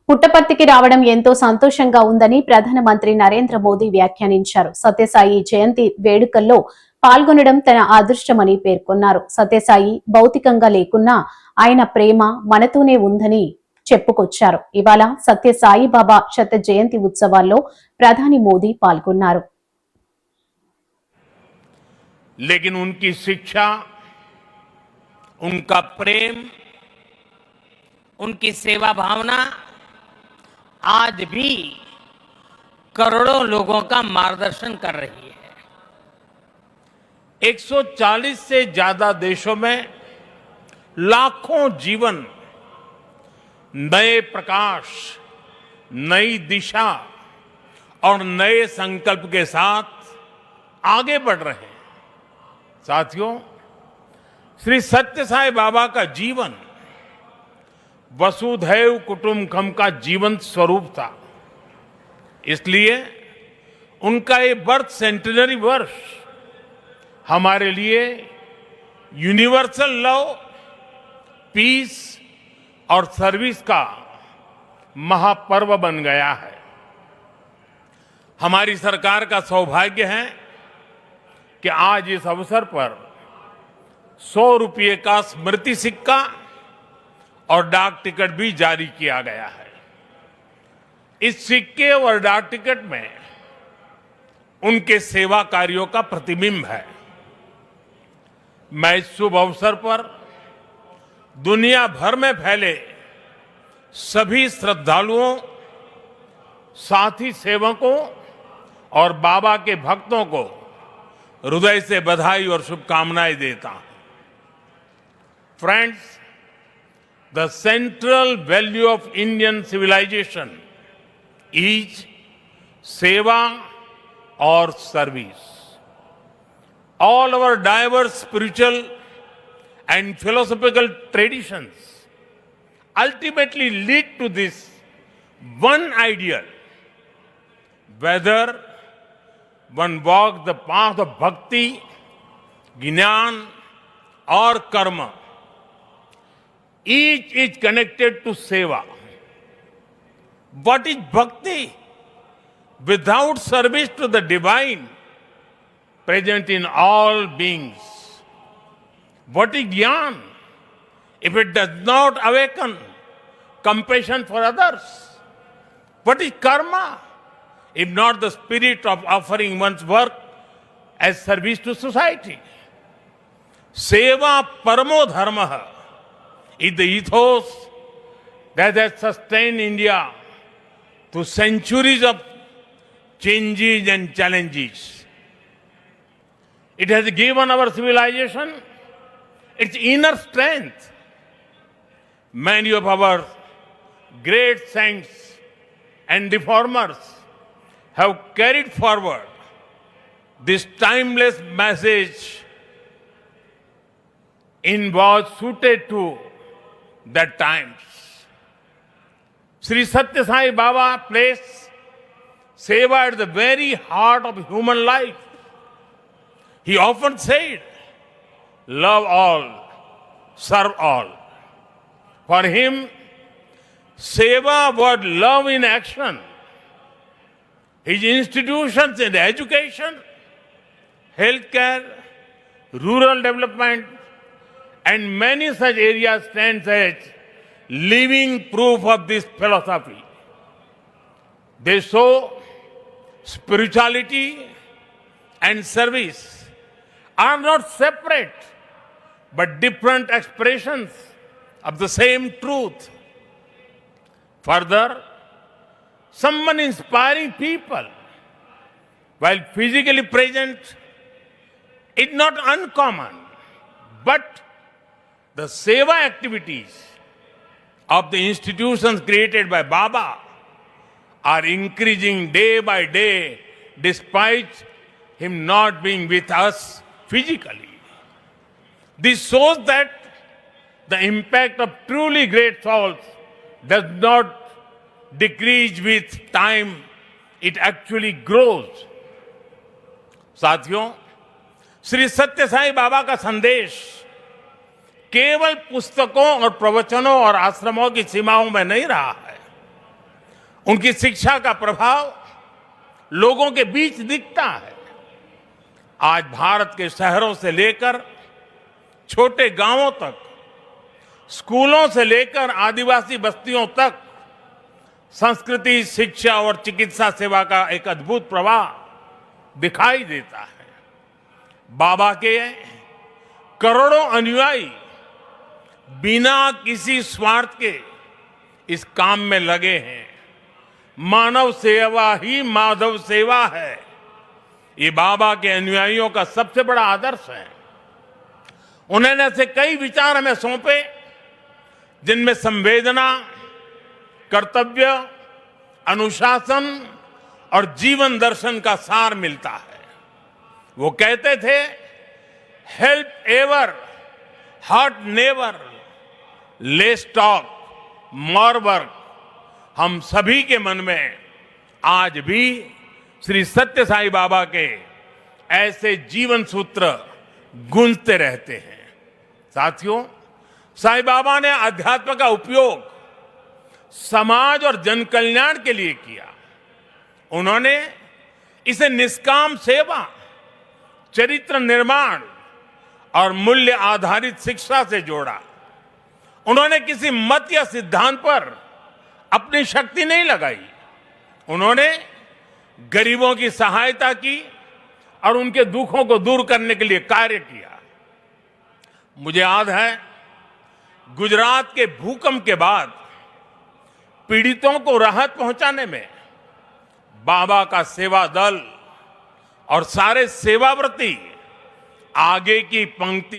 పుట్టపర్తికి రావడం ఎంతో సంతోషంగా ఉందని ప్రధానమంత్రి నరేంద్ర మోదీ వ్యాఖ్యానించారు. సత్యసాయి జయంతి వేడుకల్లో పాల్గొనడం తన అదృష్టమని పేర్కొన్నారు. సత్యసాయి భౌతికంగా లేకున్నా ఆయన ప్రేమ మనతోనే ఉందని చెప్పుకొచ్చారు. ఇవాళ సత్యసాయి బాబా శత జయంతి ఉత్సవాల్లో ప్రధాని మోదీ పాల్గొన్నారు. लेकिन उनकी शिक्षा, उनका प्रेम, उनकी सेवा भावना आज भी करोड़ों लोगों का मार्गदर्शन कर रही है। 140 से ज्यादा देशों में लाखों जीवन नए प्रकाश, नई दिशा और नए संकल्प के साथ आगे बढ़ रहे हैं। साथियों, श्री सत्य साई बाबा का जीवन वसुधैव कुटुंबकम का जीवंत स्वरूप था। इसलिए उनका ये बर्थ सेंटेनरी वर्ष हमारे लिए यूनिवर्सल लव, पीस और सर्विस का महापर्व बन गया है। हमारी सरकार का सौभाग्य है कि आज इस अवसर पर 100 रुपये का स्मृति सिक्का और डाक टिकट भी जारी किया गया है। इस सिक्के और डाक टिकट में उनके सेवा कार्यों का प्रतिबिंब है। मैं इस शुभ अवसर पर दुनिया भर में फैले सभी श्रद्धालुओं, साथी सेवकों और बाबा के भक्तों को हृदय से बधाई और शुभकामनाएं देता हूं। Friends, the central value of Indian civilization is seva or service. All our diverse spiritual and philosophical traditions ultimately lead to this one ideal. Whether one walks the path of bhakti, jnana or karma, each is connected to seva. What is bhakti? Without service to the divine present in all beings. What is jnana? If it does not awaken compassion for others. What is karma? If not the spirit of offering one's work as service to society. Seva paramo dharma is the ethos that has sustained India through centuries of changes and challenges. It has given our civilization its inner strength. Many of our great saints and reformers have carried forward this timeless message in was suited to that times. Sri Satya Sai Baba placed seva at the very heart of human life. He often said, love all, serve all. For him, seva was love in action. His institutions in education, healthcare, rural development, and many such areas stand as living proof of this philosophy. They show spirituality and service are not separate but different expressions of the same truth. Further, someone inspiring people while physically present is not uncommon, but the seva activities of the institutions created by Baba are increasing day by day despite him not being with us physically. This shows that the impact of truly great souls does not decrease with time, it actually grows. साथियों, श्री सत्य साई बाबा का संदेश केवल पुस्तकों और प्रवचनों और आश्रमों की सीमाओं में नहीं रहा है। उनकी शिक्षा का प्रभाव लोगों के बीच दिखता है। आज भारत के शहरों से लेकर छोटे गांवों तक, स्कूलों से लेकर आदिवासी बस्तियों तक संस्कृति, शिक्षा और चिकित्सा सेवा का एक अद्भुत प्रवाह दिखाई देता है। बाबा के करोड़ों अनुयायी बिना किसी स्वार्थ के इस काम में लगे हैं। मानव सेवा ही माधव सेवा है, ये बाबा के अनुयायियों का सबसे बड़ा आदर्श है। उन्होंने ऐसे कई विचार हमें सौंपे जिनमें संवेदना, कर्तव्य, अनुशासन और जीवन दर्शन का सार मिलता है। वो कहते थे, help ever, hurt never, less talk, more work. हम सभी के मन में आज भी श्री सत्य साईं बाबा के ऐसे जीवन सूत्र गूंजते रहते हैं। साथियों, साईं बाबा ने अध्यात्म का उपयोग समाज और जन कल्याण के लिए किया। उन्होंने इसे निष्काम सेवा, चरित्र निर्माण और मूल्य आधारित शिक्षा से जोड़ा। उन्होंने किसी मत या सिद्धांत पर अपनी शक्ति नहीं लगाई। उन्होंने गरीबों की सहायता की और उनके दुखों को दूर करने के लिए कार्य किया। मुझे याद है, गुजरात के भूकंप के बाद पीड़ितों को राहत पहुंचाने में बाबा का सेवा दल और सारे सेवाव्रती आगे की पंक्ति